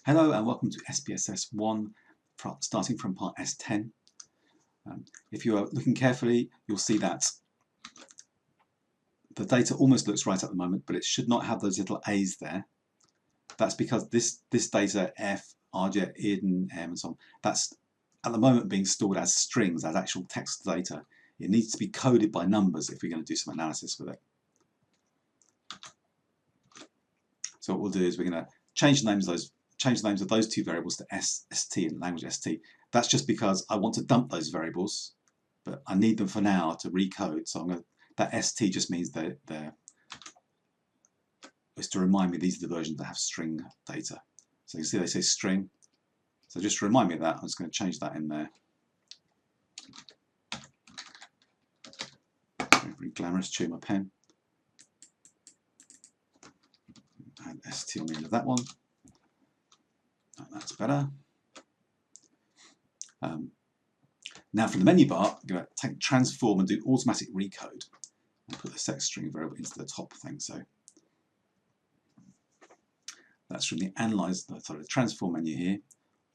Hello and welcome to SPSS 1, starting from part S10. If you are looking carefully, you'll see that the data almost looks right at the moment, but it should not have those little A's there. That's because this data, F, RJ, EIDG, M, and so on, that's at the moment being stored as strings, as actual text data. It needs to be coded by numbers if we're going to do some analysis with it. So what we'll do is we're going to change the names of those two variables to ST and language ST. That's just because I want to dump those variables, but I need them for now to recode. So I'm going to, that ST just means it's to remind me these are the versions that have string data. So you can see they say string. So just to remind me of that, I'm just going to change that in there. Very glamorous, chew my pen. Add ST on the end of that one. That's better. Now from the menu bar, I'm going to take transform and do automatic recode and put the sex string variable into the top thing. So that's from the analyze, sorry, the transform menu here,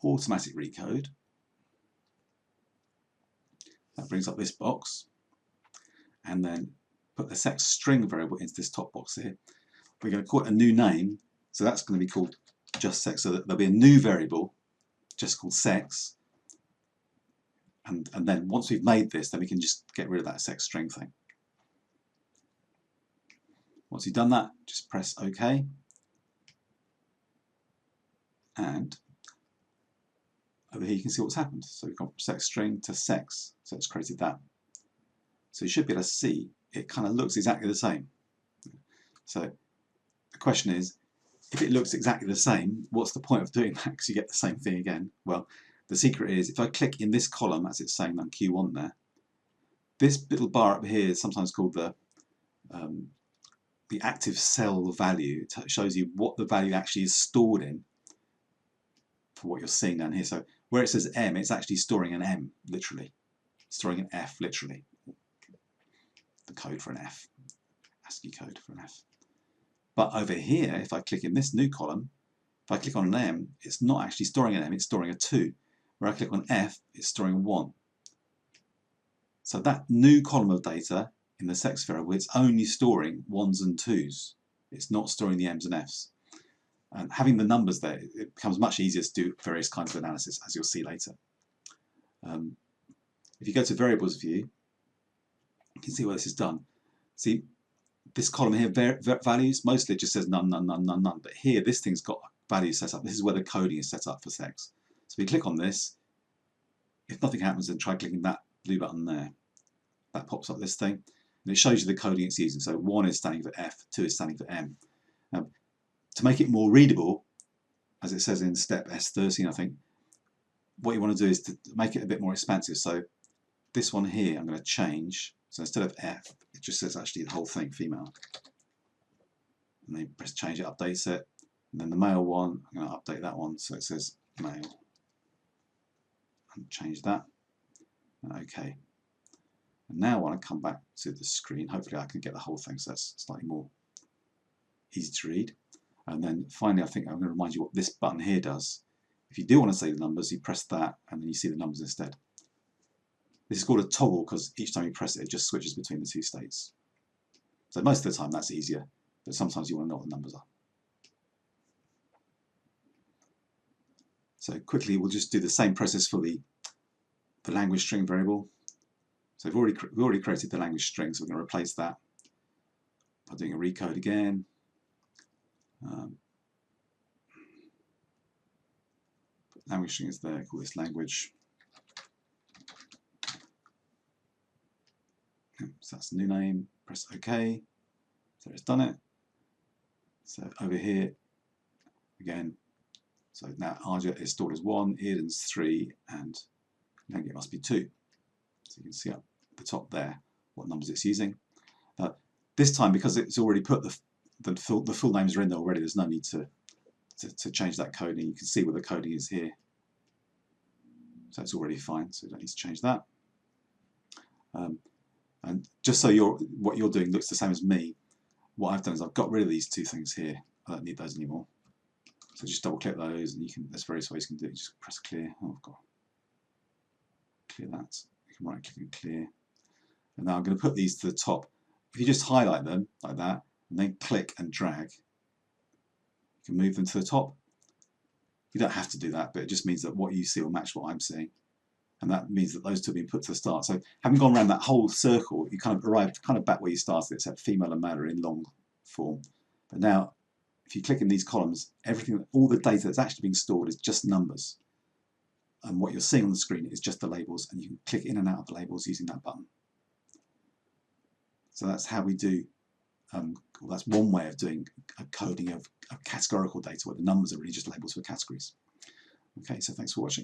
automatic recode. That brings up this box, and then put the sex string variable into this top box here. We're going to call it a new name, so that's going to be called just sex. So that there'll be a new variable just called sex. And then once we've made this, then we can just get rid of that sex string thing. Once you've done that, just press OK. And over here you can see what's happened. So we've gone from sex string to sex. So it's created that. So you should be able to see it kind of looks exactly the same. So the question is, if it looks exactly the same, what's the point of doing that? Because you get the same thing again. Well, the secret is if I click in this column, as it's saying on Q1 there, this little bar up here is sometimes called the active cell value. It shows you what the value actually is stored in for what you're seeing down here. So where it says M, it's actually storing an M, literally. Storing an F, literally. The code for an F. ASCII code for an F. But over here, if I click in this new column, if I click on an M, it's not actually storing an M, it's storing a 2. Where I click on F, it's storing a 1. So that new column of data in the sex variable, it's only storing 1s and 2s. It's not storing the M's and F's. And having the numbers there, it becomes much easier to do various kinds of analysis, as you'll see later. If you go to variables view, you can see where this is done. See, this column here, values, mostly it just says none, none, none, none, none. But here, this thing's got values set up. This is where the coding is set up for sex. So if you click on this, if nothing happens, then try clicking that blue button there. That pops up this thing, and it shows you the coding it's using. So 1 is standing for F, 2 is standing for M. To make it more readable, as it says in step S13, I think, what you want to do is to make it a bit more expansive. So this one here, I'm going to change. So instead of F, it just says actually the whole thing, female. And then press change, it updates it. And then the male one, I'm going to update that one so it says male. And change that. And OK. And now when I come back to the screen, hopefully I can get the whole thing so that's slightly more easy to read. And then finally, I think I'm going to remind you what this button here does. If you do want to see the numbers, you press that and then you see the numbers instead. This is called a toggle because each time you press it, it just switches between the two states. So most of the time that's easier, but sometimes you want to know what the numbers are. So quickly, we'll just do the same process for the language string variable. So we've already created the language string, so we're going to replace that by doing a recode again. Language string is there, call this language. So that's the new name, press OK. So it's done it. So over here, again, so now RJ is stored as 1, EIDG's 3, and language must be 2. So you can see up the top there what numbers it's using. This time, because it's already put the full names are in there already, there's no need to change that coding. You can see where the coding is here. So it's already fine, so you don't need to change that. And just so what you're doing looks the same as me, what I've done is I've got rid of these two things here. I don't need those anymore. So just double click those, and you can. There's various ways you can do it. Just press clear. Oh, I've got to clear that. You can right click and clear. And now I'm going to put these to the top. If you just highlight them like that, and then click and drag, you can move them to the top. You don't have to do that, but it just means that what you see will match what I'm seeing. And that means that those two have been put to the start. So having gone around that whole circle, you kind of arrived kind of back where you started, except female and male are in long form. But now, if you click in these columns, everything, all the data that's actually being stored is just numbers. And what you're seeing on the screen is just the labels, and you can click in and out of the labels using that button. So that's how we do, well, that's one way of doing a coding of categorical data, where the numbers are really just labels for categories. Okay, so thanks for watching.